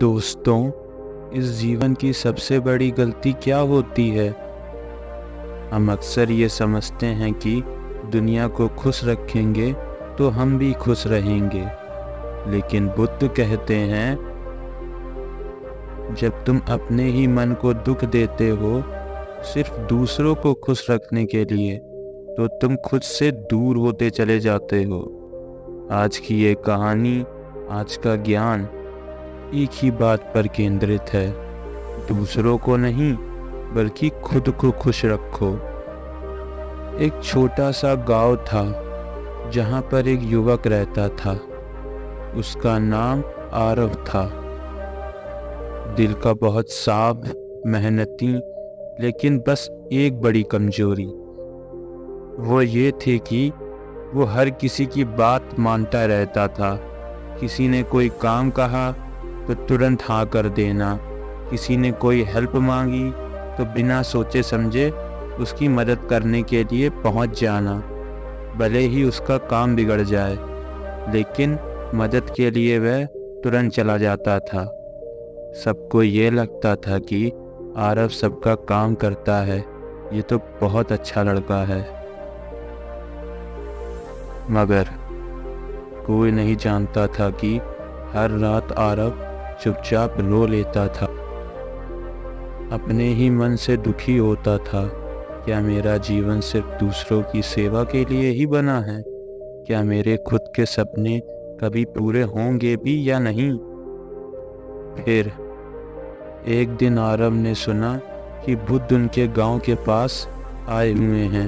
दोस्तों, इस जीवन की सबसे बड़ी गलती क्या होती है? हम अक्सर ये समझते हैं कि दुनिया को खुश रखेंगे तो हम भी खुश रहेंगे। लेकिन बुद्ध कहते हैं, जब तुम अपने ही मन को दुख देते हो सिर्फ दूसरों को खुश रखने के लिए, तो तुम खुद से दूर होते चले जाते हो। आज की ये कहानी, आज का ज्ञान एक ही बात पर केंद्रित है, दूसरों को नहीं बल्कि खुद को खुश रखो। एक छोटा सा गांव था जहां पर एक युवक रहता था। उसका नाम आरव था। दिल का बहुत साफ, मेहनती, लेकिन बस एक बड़ी कमजोरी वो ये थी कि वो हर किसी की बात मानता रहता था। किसी ने कोई काम कहा तो तुरंत हाँ कर देना, किसी ने कोई हेल्प मांगी तो बिना सोचे समझे उसकी मदद करने के लिए पहुंच जाना। भले ही उसका काम बिगड़ जाए, लेकिन मदद के लिए वह तुरंत चला जाता था। सबको ये लगता था कि आरव सबका काम करता है, ये तो बहुत अच्छा लड़का है। मगर कोई नहीं जानता था कि हर रात आरव चुपचाप रो लेता था। अपने ही मन से दुखी होता था। क्या मेरा जीवन सिर्फ दूसरों की सेवा के लिए ही बना है? क्या मेरे खुद के सपने कभी पूरे होंगे भी या नहीं? फिर एक दिन आरव ने सुना कि बुद्ध उनके गांव के पास आए हुए हैं।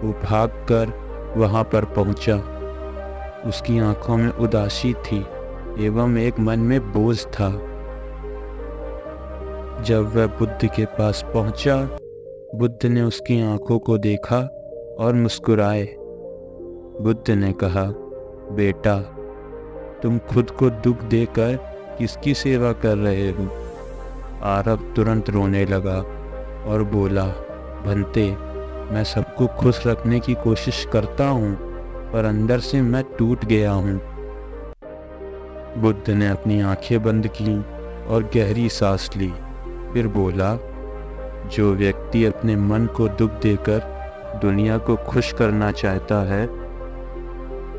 वो भागकर वहां पर पहुंचा। उसकी आंखों में उदासी थी एवं एक मन में बोझ था। जब वह बुद्ध के पास पहुंचा, बुद्ध ने उसकी आंखों को देखा और मुस्कुराए। बुद्ध ने कहा, बेटा, तुम खुद को दुख देकर किसकी सेवा कर रहे हो? आरव तुरंत रोने लगा और बोला, भंते, मैं सबको खुश रखने की कोशिश करता हूँ, पर अंदर से मैं टूट गया हूँ। बुद्ध ने अपनी आंखें बंद की और गहरी सांस ली। फिर बोला, जो व्यक्ति अपने मन को दुख देकर दुनिया को खुश करना चाहता है,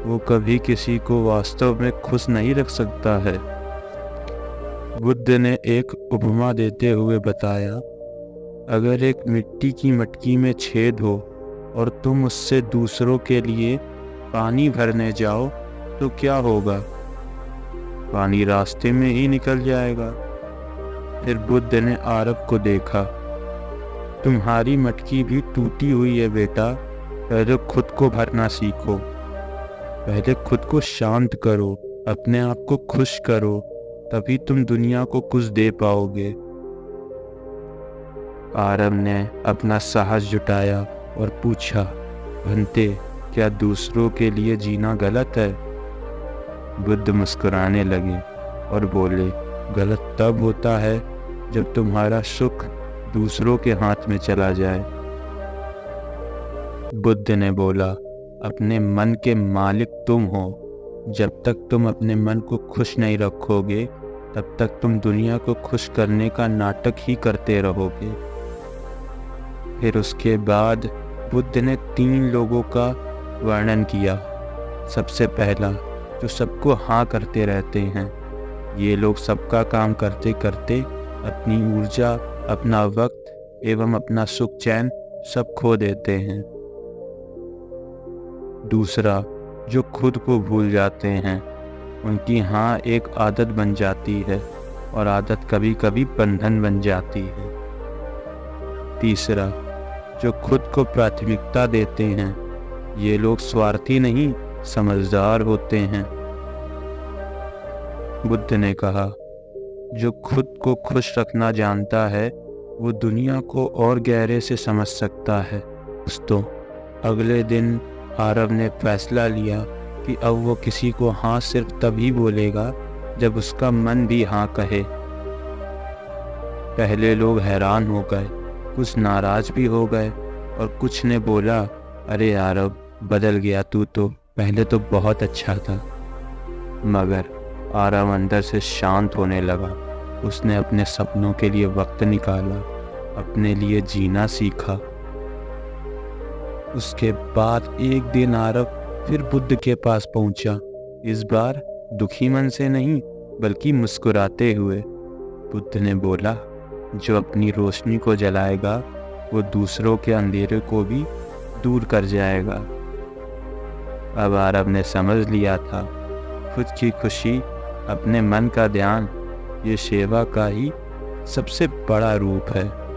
वो कभी किसी को वास्तव में खुश नहीं रख सकता है। बुद्ध ने एक उपमा देते हुए बताया, अगर एक मिट्टी की मटकी में छेद हो और तुम उससे दूसरों के लिए पानी भरने जाओ तो क्या होगा? पानी रास्ते में ही निकल जाएगा। फिर बुद्ध ने आरव को देखा, तुम्हारी मटकी भी टूटी हुई है बेटा, पहले खुद को भरना सीखो। पहले खुद को शांत करो, अपने आप को खुश करो, तभी तुम दुनिया को कुछ दे पाओगे। आरव ने अपना साहस जुटाया और पूछा, भंते, क्या दूसरों के लिए जीना गलत है? बुद्ध मुस्कुराने लगे और बोले, गलत तब होता है जब तुम्हारा सुख दूसरों के हाथ में चला जाए। बुद्ध ने बोला, अपने मन के मालिक तुम हो। जब तक तुम अपने मन को खुश नहीं रखोगे, तब तक तुम दुनिया को खुश करने का नाटक ही करते रहोगे। फिर उसके बाद बुद्ध ने 3 लोगों का वर्णन किया। सबसे पहला, जो सबको हाँ करते रहते हैं। ये लोग सबका काम करते करते अपनी ऊर्जा, अपना वक्त एवं अपना सुख चैन सब खो देते हैं। दूसरा, जो खुद को भूल जाते हैं। उनकी हाँ एक आदत बन जाती है और आदत कभी कभी बंधन बन जाती है। तीसरा, जो खुद को प्राथमिकता देते हैं। ये लोग स्वार्थी नहीं, समझदार होते हैं। बुद्ध ने कहा, जो खुद को खुश रखना जानता है, वो दुनिया को और गहरे से समझ सकता है। दोस्तों, अगले दिन आरव ने फैसला लिया कि अब वो किसी को हाँ सिर्फ तभी बोलेगा जब उसका मन भी हाँ कहे। पहले लोग हैरान हो गए, कुछ नाराज भी हो गए और कुछ ने बोला, अरे आरव, बदल गया तू तो, पहले तो बहुत अच्छा था। मगर आरव अंदर से शांत होने लगा। उसने अपने सपनों के लिए वक्त निकाला, अपने लिए जीना सीखा। उसके बाद एक दिन आरव फिर बुद्ध के पास पहुंचा, इस बार दुखी मन से नहीं बल्कि मुस्कुराते हुए। बुद्ध ने बोला, जो अपनी रोशनी को जलाएगा वो दूसरों के अंधेरे को भी दूर कर जाएगा। अब आरव ने समझ लिया था, खुद की खुशी, अपने मन का ध्यान, ये सेवा का ही सबसे बड़ा रूप है।